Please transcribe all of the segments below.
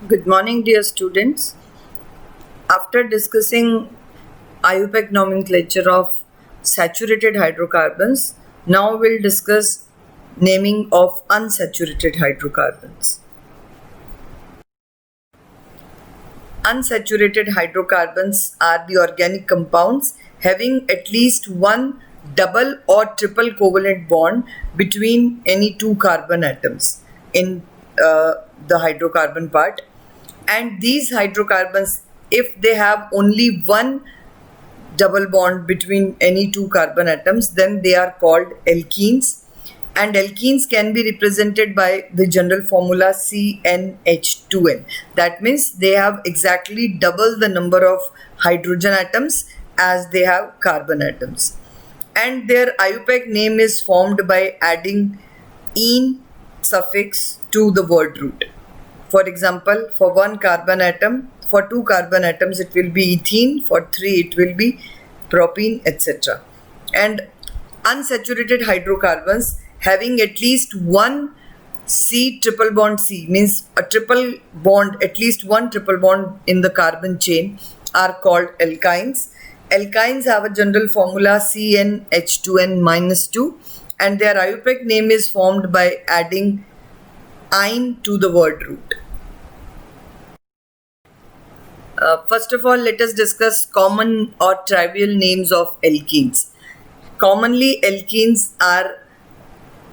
Good morning, dear students. After discussing IUPAC nomenclature of saturated hydrocarbons, now we'll discuss naming of unsaturated hydrocarbons. Unsaturated hydrocarbons are the organic compounds having at least one double or triple covalent bond between any two carbon atoms in the hydrocarbon part. And these hydrocarbons, if they have only one double bond between any two carbon atoms, then they are called alkenes. And alkenes can be represented by the general formula CnH2n. That means they have exactly double the number of hydrogen atoms as they have carbon atoms. And their IUPAC name is formed by adding "ene" suffix to the word root. For example, for one carbon atom, for two carbon atoms, it will be ethene, for three, it will be propene, etc. And unsaturated hydrocarbons having at least one C triple bond C means a triple bond, at least one triple bond in the carbon chain are called alkynes. Alkynes have a general formula CnH2n-2 and their IUPAC name is formed by adding "ine" to the word root. First of all, let us discuss common or trivial names of alkenes. Commonly, alkenes are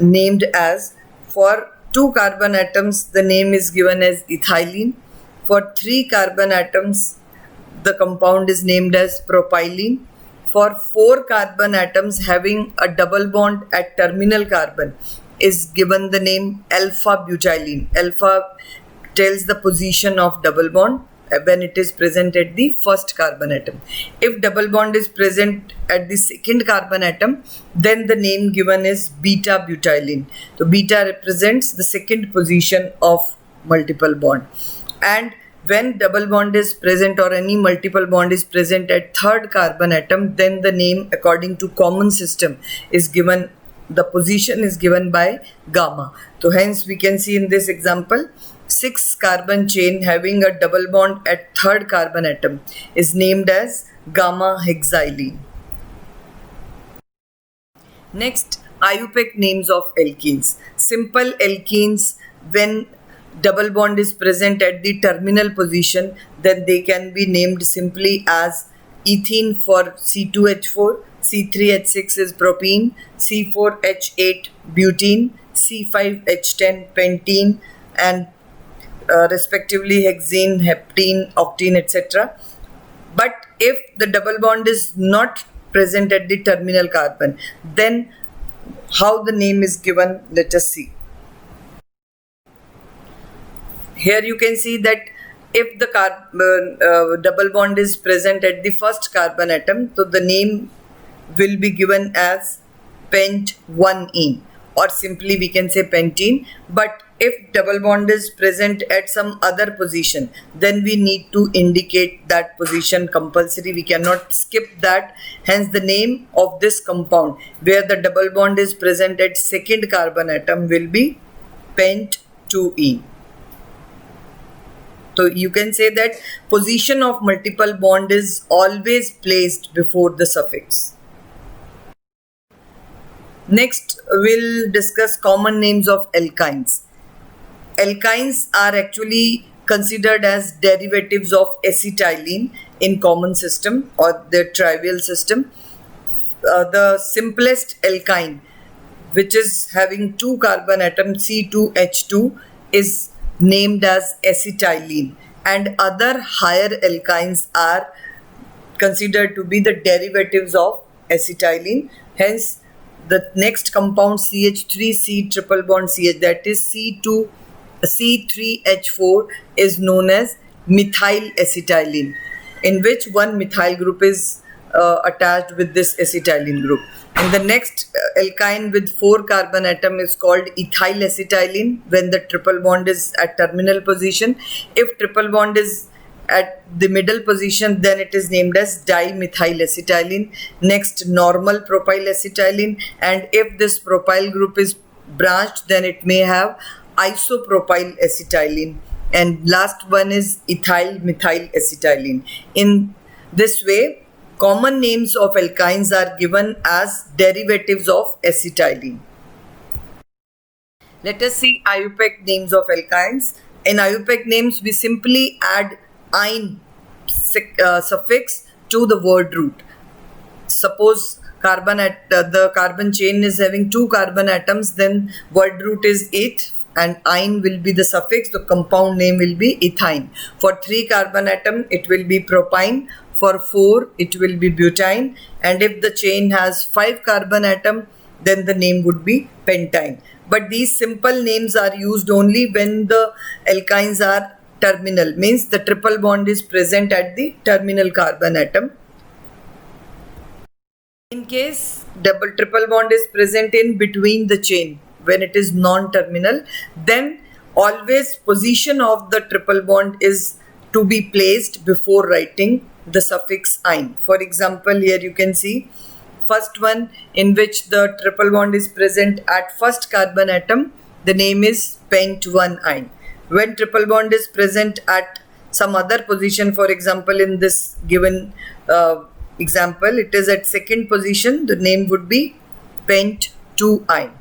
named as, for two carbon atoms, the name is given as ethylene. For three carbon atoms, the compound is named as propylene. For four carbon atoms having a double bond at terminal carbon is given the name alpha butylene. Alpha tells the position of double bond when it is present at the first carbon atom. If double bond is present at the second carbon atom, then the name given is beta butylene. So beta represents the second position of multiple bond. And when double bond is present or any multiple bond is present at third carbon atom, then the name according to common system is given, the position is given by gamma. So hence we can see in this example, 6 carbon chain having a double bond at third carbon atom is named as gamma hexylene. Next, IUPAC names of alkenes. Simple alkenes, when double bond is present at the terminal position, then they can be named simply as ethene for C2H4, C3H6 is propene, C4H8 butene, C5H10 pentene, and respectively hexene, heptene, octene, etc. But if the double bond is not present at the terminal carbon, then how the name is given, let us see. Here you can see that if the double bond is present at the first carbon atom, so the name will be given as pent1ene, or simply we can say pentene. But if double bond is present at some other position, then we need to indicate that position compulsory. We cannot skip that. Hence the name of this compound where the double bond is present at second carbon atom will be pent2ene. So you can say that position of multiple bond is always placed before the suffix. Next, we'll discuss common names of alkynes. Alkynes are actually considered as derivatives of acetylene in common system or the trivial system. The simplest alkyne, which is having two carbon atoms C2H2, is named as acetylene, and other higher alkynes are considered to be the derivatives of acetylene. Hence the next compound CH3 C triple bond CH, that is C3H4, is known as methyl acetylene, in which one methyl group is attached with this acetylene group. And the next alkyne with 4 carbon atom is called ethyl acetylene when the triple bond is at terminal position. If triple bond is at the middle position, then it is named as dimethyl acetylene. Next, normal propyl acetylene, and if this propyl group is branched, then it may have isopropyl acetylene and last one is ethyl methyl acetylene. In this way, common names of alkynes are given as derivatives of acetylene. Let us see IUPAC names of alkynes. In IUPAC names, we simply add "-ine" suffix to the word root. Suppose the carbon chain is having 2 carbon atoms, then word root is eth and "-ine" will be the suffix. The compound name will be ethine. For 3 carbon atom, it will be propyne. For 4, it will be butyne. And if the chain has 5 carbon atom, then the name would be pentyne. But these simple names are used only when the alkynes are terminal, means the triple bond is present at the terminal carbon atom. In case triple bond is present in between the chain, when it is non-terminal, then always position of the triple bond is to be placed before writing the suffix "-ine." For example, here you can see first one in which the triple bond is present at first carbon atom, the name is pent-1-ine. When triple bond is present at some other position, for example, in this given example, it is at second position, the name would be pent-2-ine.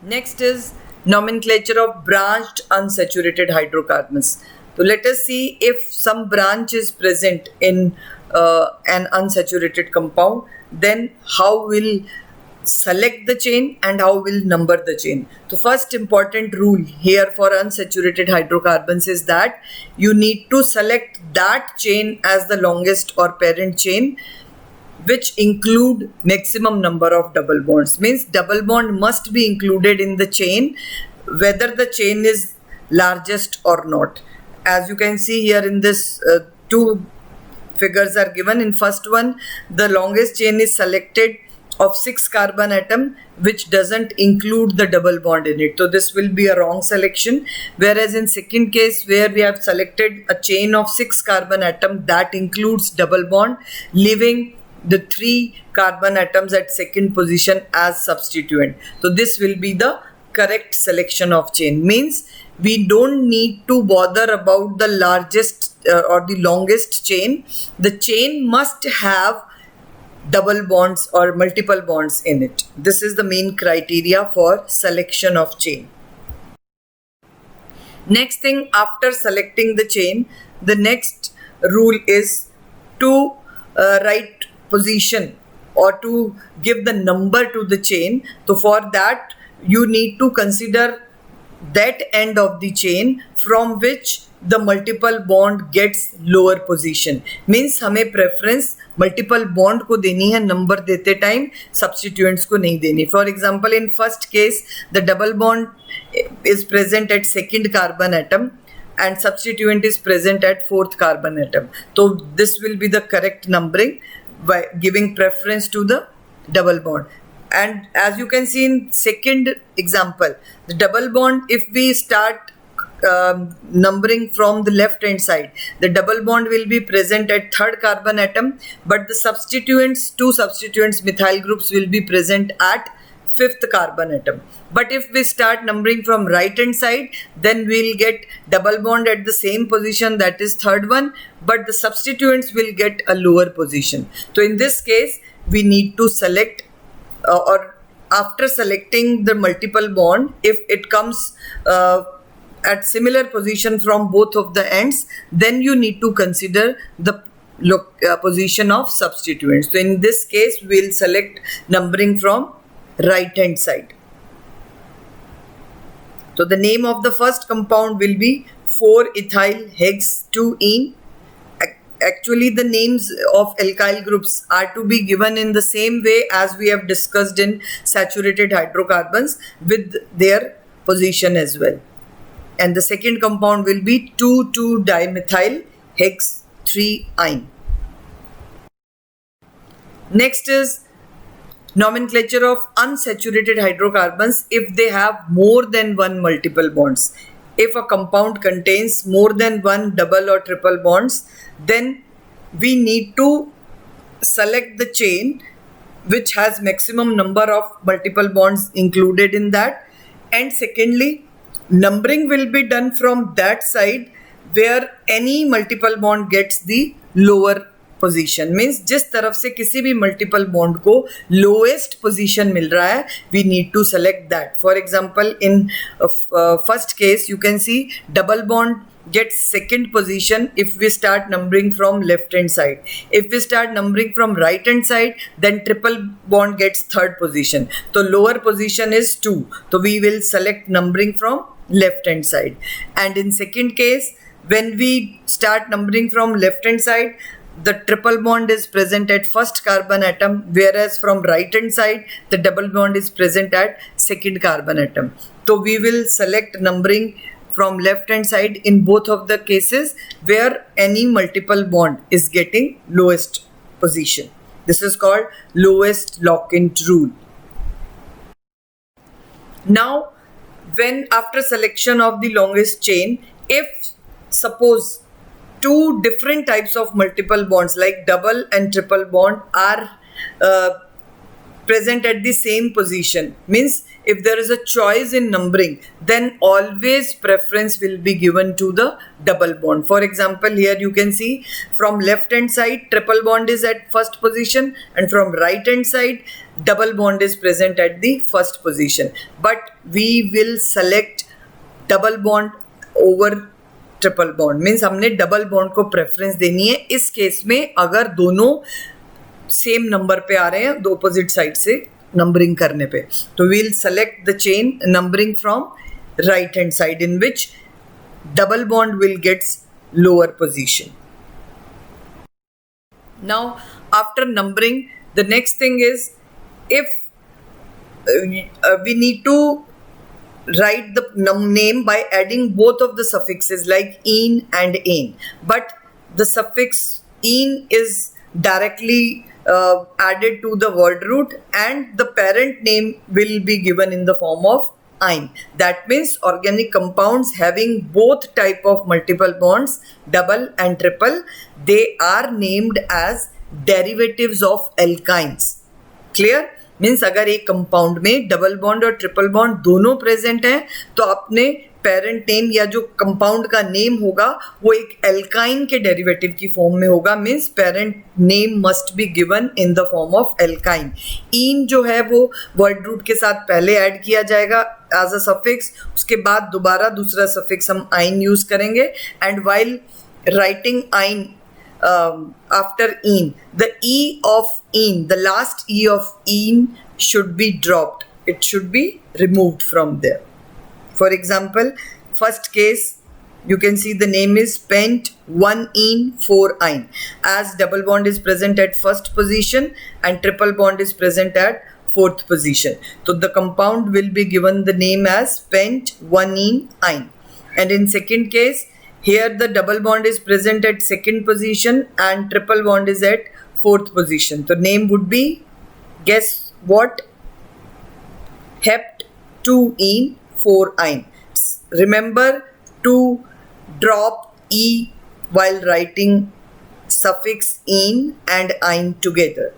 Next is nomenclature of branched unsaturated hydrocarbons. So let us see if some branch is present in an unsaturated compound, then how will select the chain and how will number the chain. The first important rule here for unsaturated hydrocarbons is that you need to select that chain as the longest or parent chain, which include maximum number of double bonds. Means double bond must be included in the chain, whether the chain is largest or not. As you can see here in this, 2 figures are given. In first one, the longest chain is selected of 6 carbon atom, which doesn't include the double bond in it. So this will be a wrong selection. Whereas in second case, where we have selected a chain of 6 carbon atom that includes double bond, leaving the 3 carbon atoms at second position as substituent. So this will be the correct selection of chain. Means we don't need to bother about the largest or the longest chain. The chain must have double bonds or multiple bonds in it. This is the main criteria for selection of chain. Next thing, after selecting the chain, the next rule is to write position or to give the number to the chain. So for that, you need to consider that end of the chain from which the multiple bond gets lower position. Means हमें preference multiple bond को देनी है number देते time, substituents को नहीं देनी. For example, in first case, the double bond is present at second carbon atom and substituent is present at fourth carbon atom. So this will be the correct numbering by giving preference to the double bond. And as you can see in second example, the double bond, if we start numbering from the left hand side, the double bond will be present at third carbon atom, but the substituents, 2 substituents methyl groups will be present at fifth carbon atom. But if we start numbering from right hand side, then we'll get double bond at the same position, that is third one, but the substituents will get a lower position. So in this case, we need to select or after selecting the multiple bond, if it comes at similar position from both of the ends, then you need to consider the position of substituents. So in this case, we'll select numbering from right hand side. So the name of the first compound will be 4-ethyl-hex-2-ene. Actually, the names of alkyl groups are to be given in the same way as we have discussed in saturated hydrocarbons, with their position as well. And the second compound will be 2,2-dimethyl-hex-3-ine. Next is nomenclature of unsaturated hydrocarbons if they have more than one multiple bonds. If a compound contains more than one double or triple bonds, then we need to select the chain which has maximum number of multiple bonds included in that. And secondly, numbering will be done from that side where any multiple bond gets the lower position. Means जिस तरफ से किसी भी multiple bond को lowest position मिल रहा है, we need to select that. For example, in first case, you can see double bond gets second position if we start numbering from left hand side. If we start numbering from right hand side, then triple bond gets third position. So lower position is 2. So we will select numbering from left hand side. And in second case, when we start numbering from left hand side, the triple bond is present at first carbon atom, whereas from right hand side the double bond is present at second carbon atom. So we will select numbering from left hand side in both of the cases where any multiple bond is getting lowest position. This is called lowest lock-in rule. Now, when after selection of the longest chain, if suppose two different types of multiple bonds like double and triple bond are present at the same position, means if there is a choice in numbering, then always preference will be given to the double bond. For example, here you can see from left hand side triple bond is at first position, and from right hand side double bond is present at the first position, but we will select double bond over triple bond. Means हमने double bond को preference देनी है इस case में अगर दोनों same number पे आ रहे हैं, दो अपोजिट साइड से नंबरिंग करने पे. तो we will select the chain numbering from right hand side in which double bond will gets lower position. Now after numbering the next thing is if we need to write the name by adding both of the suffixes like in and ain, but the suffix in is directly added to the word root and the parent name will be given in the form of ein. That means organic compounds having both type of multiple bonds, double and triple, they are named as derivatives of alkynes. Clear? Means अगर एक compound में double bond और triple bond दोनों present हैं तो अपने parent name या जो कंपाउंड का नेम होगा वो एक एल्काइन के डेरिवेटिव की फॉर्म में होगा. Means parent name must be given in the form of alkyne. इन जो है वो वर्ड रूट के साथ पहले ऐड किया जाएगा एज अ सफिक्स, उसके बाद दोबारा दूसरा सफिक्स हम आइन यूज करेंगे. एंड वाइल राइटिंग आइन after in, the e of in, the last e of in should be dropped. It should be removed from there. For example, first case you can see the name is pent 1 in 4 ein, as double bond is present at first position and triple bond is present at fourth position. So the compound will be given the name as pent 1 in ein. And in second case, here the double bond is present at second position and triple bond is at fourth position. So name would be, guess what? Hept 2 in 4 ein. Remember to drop e while writing suffix in and ein together.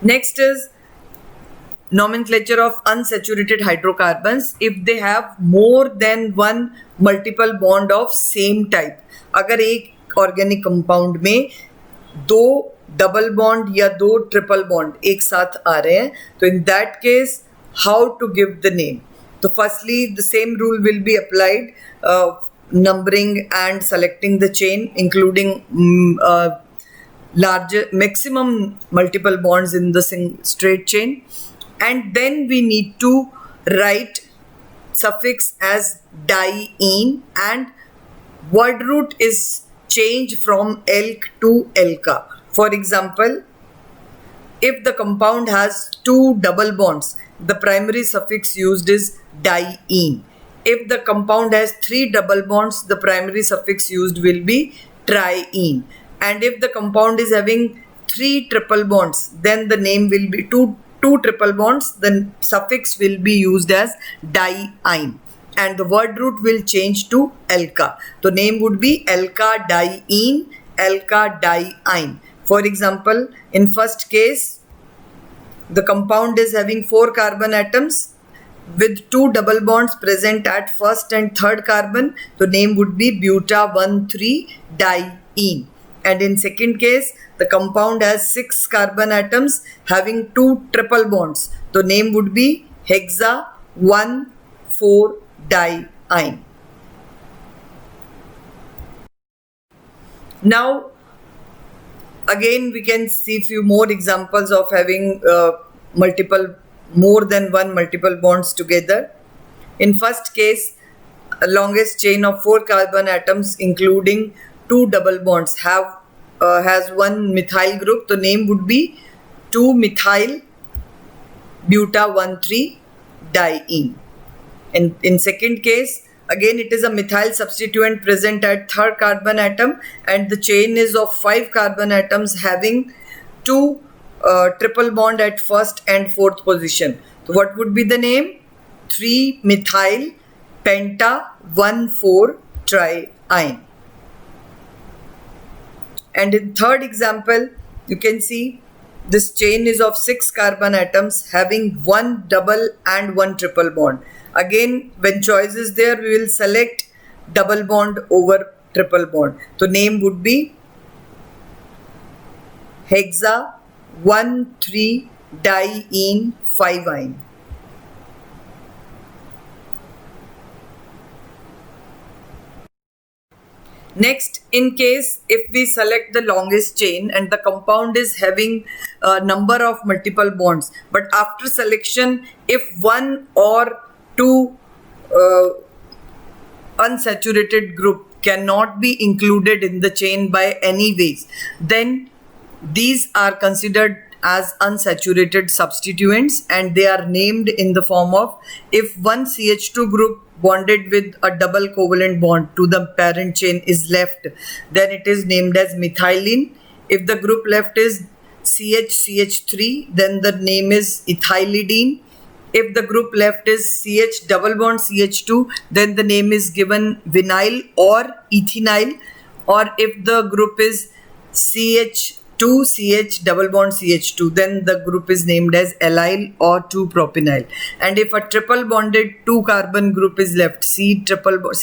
Next is nomenclature of unsaturated hydrocarbons if they have more than one multiple bond of same type. अगर एक organic compound में दो double bond या दो triple bond एक साथ आ रहे हैं तो in that case how to give the name. तो firstly the same rule will be applied, numbering and selecting the chain including larger maximum multiple bonds in the straight chain. And then we need to write suffix as die-in and word root is changed from elk to elka. For example, if the compound has two double bonds, the primary suffix used is die-in. If the compound has three double bonds, the primary suffix used will be tri-in. And if the compound is having three triple bonds, then the name will be two triple bonds, then suffix will be used as die-ein and the word root will change to elka. So name would be elka die-in, elka die-ein. For example, in first case the compound is having 4 carbon atoms with two double bonds present at first and third carbon, the name would be buta-1,3-diene. And in second case, the compound has 6 carbon atoms having 2 triple bonds. The name would be hexa-1,4-diene. Now, again, we can see few more examples of having more than one multiple bonds together. In first case, a longest chain of 4 carbon atoms including 2 double bonds has one methyl group. The name would be 2-methyl-buta-1,3-diene. And in second case, again it is a methyl substituent present at third carbon atom, and the chain is of 5 carbon atoms having 2 triple bond at first and fourth position. So what would be the name? 3-methyl-penta-1,4-triene. And in third example, you can see this chain is of 6 carbon atoms having 1 double and 1 triple bond. Again, when choice is there, we will select double bond over triple bond. So name would be hexa-1,3-diene-5-ine. Next, in case if we select the longest chain and the compound is having a number of multiple bonds, but after selection, if 1 or 2 unsaturated group cannot be included in the chain by any ways, then these are considered as unsaturated substituents, and they are named in the form of, if one CH2 group bonded with a double covalent bond to the parent chain is left, then it is named as methylene. If the group left is CH-CH3, then the name is ethylidene. If the group left is CH double bond CH2, then the name is given vinyl or ethenyl. Or if the group is CH2CH double bond CH2, then the group is named as allyl or 2-propenyl. And if a triple bonded 2 carbon group is left, C triple bond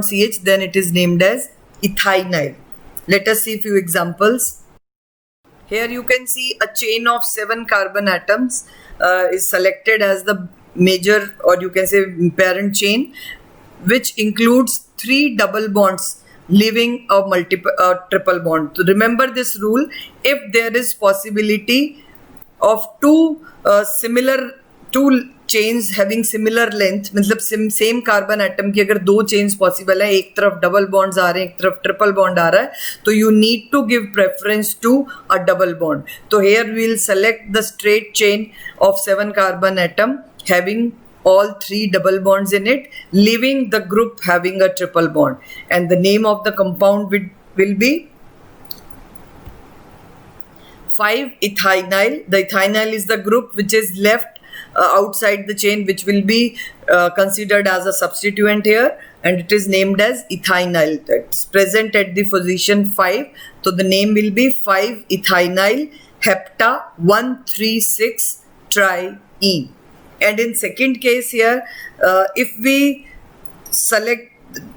CH, then it is named as ethinyl. Let us see few examples. Here you can see a chain of 7 carbon atoms is selected as the major, or you can say parent chain, which includes 3 double bonds leaving a triple bond. So remember this rule: if there is possibility of two chains having similar length, मतलब same carbon atom की अगर 2 chains possible है, एक तरफ double bonds आ रहे हैं, एक तरफ triple bond आ रहा है, तो you need to give preference to a double bond. So here we will select the straight chain of 7 carbon atom having all 3 double bonds in it, leaving the group having a triple bond, and the name of the compound will be 5-ethinyl. The ethinyl is the group which is left outside the chain, which will be considered as a substituent here, and it is named as ethinyl. It's present at the position 5, so the name will be 5-ethinyl hepta-1,3,6-triene. And in second case here, if we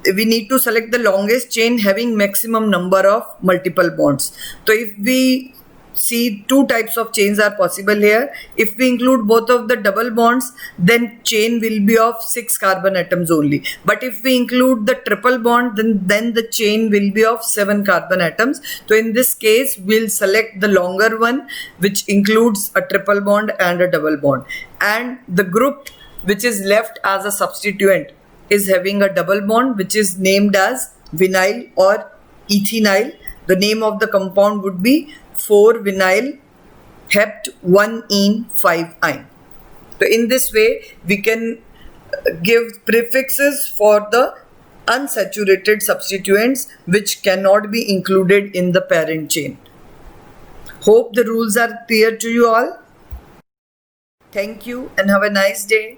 need to select the longest chain having maximum number of multiple bonds. So if we see 2 types of chains are possible here. If we include both of the double bonds, then chain will be of 6 carbon atoms only. But if we include the triple bond, then the chain will be of 7 carbon atoms. So in this case, we'll select the longer one, which includes a triple bond and a double bond. And the group which is left as a substituent is having a double bond, which is named as vinyl or ethenyl. The name of the compound would be 4-vinyl hept-1-ene-5-ine. So in this way, we can give prefixes for the unsaturated substituents which cannot be included in the parent chain. Hope the rules are clear to you all. Thank you and have a nice day.